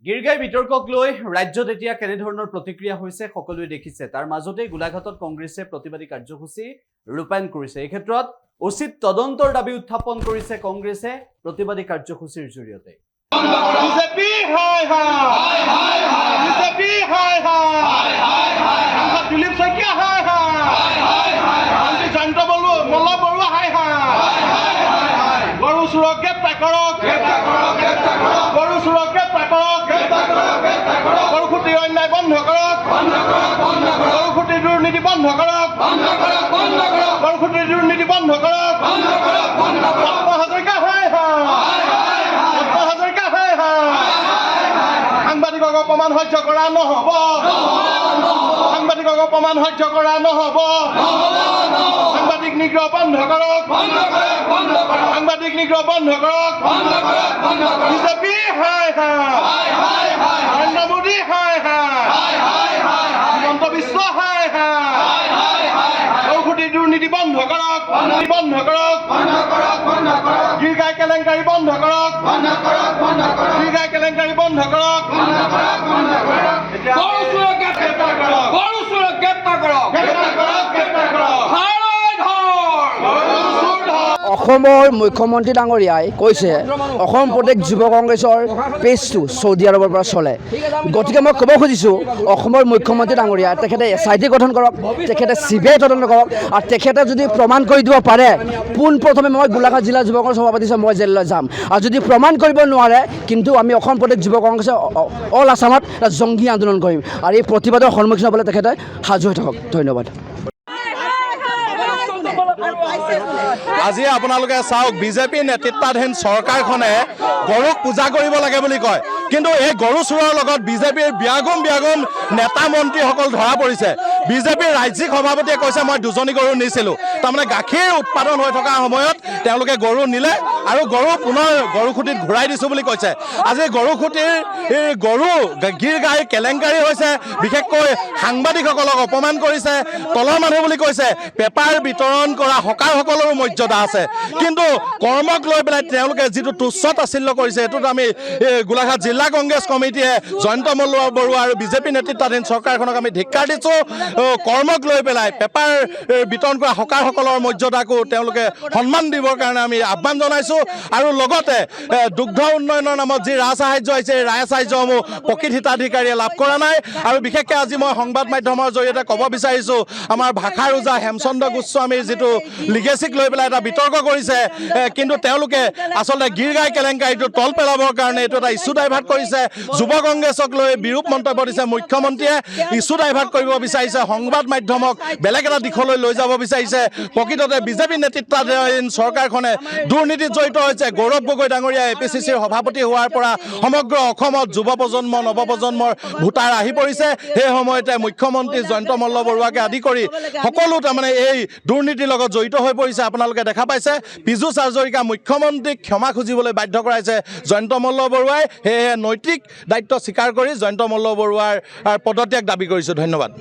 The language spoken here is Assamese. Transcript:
গিৰগাই বিতৰ্কক লৈ ৰাজ্যত এতিয়া কেনেধৰণৰ প্ৰতিক্ৰিয়া হৈছে সকলোৱে দেখিছে। তাৰ মাজতে গোলাঘাটত কংগ্ৰেছে প্ৰতিবাদী কাৰ্যসূচী ৰূপায়ণ কৰিছে। এই ক্ষেত্ৰত উচিত তদন্তৰ দাবী উত্থাপন কৰিছে কংগ্ৰেছে প্ৰতিবাদী কাৰ্যসূচীৰ জৰিয়তে। বিজেপি হাই হাই হাই হাই বিজেপি হাই হাই হাই হাই হাই দিলীপ শইকীয়া হাই হাই হাই হাই জয়ন্ত মল্ল বৰুৱা হাই হাই গৰু চুৰক গ্ৰেপ্তাৰ কৰক গৰু চুৰক গ্ৰেপ্তাৰ কৰক গৰু খুটিৰ অন্যায় বন্ধ কৰক গৰু খুটিৰ দুৰ্নীতি বন্ধ কৰক গৰু খুটিৰ দুৰ্নীতি বন্ধ কৰক হাজৰিকা হাই সাংবাদিকক অপমান সহ্য কৰা নহ'ব সাংবাদিকক অপমান সহ্য কৰা নহ'ব সাংবাদিক নিগ্ৰহ বন্ধ কৰক সাংবাদিক নিগ্ৰহ বন্ধ কৰক বিজেপি হাই হাই নৰেন্দ্ৰ মোদী হাই হাই হিমন্ত বিশ্ব হাই হাই ঔষধি দুৰ্নীতি বন্ধ কৰক বন্ধ কৰক গিৰগাই কেলেংকাৰী বন্ধ কৰক গিৰগাই কেলেংকাৰী বন্ধ কৰক অসমৰ মুখ্যমন্ত্ৰী ডাঙৰীয়াই কৈছে অসম প্ৰদেশ যুৱ কংগ্ৰেছৰ পেজটো চৌদি আৰবৰ পৰা চলে। গতিকে মই ক'ব খুজিছোঁ অসমৰ মুখ্যমন্ত্ৰী ডাঙৰীয়া তেখেতে SIT গঠন কৰক, তেখেতে CBI তদন্ত কৰক, আৰু তেখেতে যদি প্ৰমাণ কৰি দিব পাৰে পোনপ্ৰথমে মই গোলাঘাট জিলা যুৱ কংগ্ৰেছ সভাপতি মই জেললৈ যাম, আৰু যদি প্ৰমাণ কৰিব নোৱাৰে কিন্তু আমি অসম প্ৰদেশ যুৱ কংগ্ৰেছে অল আছামত জংগী আন্দোলন কৰিম, আৰু এই প্ৰতিবাদৰ সন্মুখীন হ'বলৈ তেখেতে সাজু হৈ থাকক। ধন্যবাদ। আজি আপোনালোকে চাওক, বিজেপি নেতৃত্বাধীন চৰকাৰখনে গৰুক পূজা কৰিব লাগে বুলি কয়, কিন্তু এই গৰু চোৰৰ লগত বিজেপিৰ বিয়াগুম নেতা মন্ত্ৰীসকল ধৰা পৰিছে। বিজেপিৰ ৰাজ্যিক সভাপতিয়ে কৈছে মই দুজনী গৰু নিছিলোঁ, তাৰমানে গাখীৰ উৎপাদন হৈ থকা সময়ত তেওঁলোকে গৰু নিলে আৰু গৰু পুনৰ গৰু খুঁটিত ঘূৰাই দিছোঁ বুলি কৈছে। আজি গৰু খুঁটিৰ গৰু গিৰগাই কেলেংকাৰী হৈছে, বিশেষকৈ সাংবাদিকসকলক অপমান কৰিছে, তলৰ মানুহ বুলি কৈছে। পেপাৰ বিতৰণ কৰা হকাৰসকলৰো মৰ্যাদা আছে, কিন্তু কৰ্মক লৈ পেলাই তেওঁলোকে যিটো তুচ্ছ তাচ্ছিল্য কৰিছে সেইটোত আমি গোলাঘাট জিলা কংগ্ৰেছ কমিটিয়ে জয়ন্ত মল্ল বৰুৱা আৰু বিজেপি নেতৃত্বাধীন চৰকাৰখনক আমি ধিক্কাৰ দিছোঁ। কৰ্মক লৈ পেলাই পেপাৰ বিতৰণ কৰা হকাৰসকলৰ মৰ্যাদাকো তেওঁলোকে সন্মান দিবৰ কাৰণে আমি আহ্বান জনাইছোঁ, আৰু লগতে দুগ্ধ উন্নয়নৰ নামত যি ৰাজসাহায্য আহিছে এই ৰাজসাহায্যসমূহ প্ৰকৃত হিতাধিকাৰীয়ে লাভ কৰা নাই। আৰু বিশেষকৈ আজি মই সংবাদ মাধ্যমৰ জৰিয়তে ক'ব বিচাৰিছোঁ, আমাৰ ভাষাৰ ওজা হেমচন্দ্ৰ গোস্বামীৰ যিটো লিগেচিক লৈ পেলাই এটা বিতৰ্ক কৰিছে, কিন্তু তেওঁলোকে আচলতে গিৰগাই কেলেংকাৰীটো তল পেলাবৰ কাৰণে এইটো এটা ইছ্যু ডাইভাৰ্ট কৰিছে। যুৱ কংগ্ৰেছক লৈ বিৰূপ মন্তব্য দিছে মুখ্যমন্ত্ৰীয়ে, ইছ্যু ডাইভাৰ্ট কৰিব বিচাৰিছে, সংবাদ মাধ্যমক বেলেগ এটা দিশলৈ লৈ যাব বিচাৰিছে। প্ৰকৃততে বিজেপি নেতৃত্বাধীন চৰকাৰখনে দুৰ্নীতিত জড়িত হৈছে। গৌৰৱ গগৈ ডাঙৰীয়া APCCৰ সভাপতি হোৱাৰ পৰা সমগ্ৰ অসমত যুৱ প্ৰজন্ম নৱপ্ৰজন্মৰ ভোটাৰ আহি পৰিছে। সেই সময়তে মুখ্যমন্ত্ৰী জয়ন্ত মল্ল বৰুৱাকে আদি কৰি সকলো তাৰমানে এই দুৰ্নীতিৰ লগত জড়িত হৈ পৰিছে। আপোনালোকে দেখা পাইছে পীযুষ হাজৰিকা মুখ্যমন্ত্ৰীক ক্ষমা খুজিবলৈ বাধ্য কৰাইছে জয়ন্ত মল্ল বৰুৱাই। সেয়েহে নৈতিক দায়িত্ব স্বীকাৰ কৰি জয়ন্ত মল্ল বৰুৱাৰ পদত্যাগ দাবী কৰিছোঁ। ধন্যবাদ।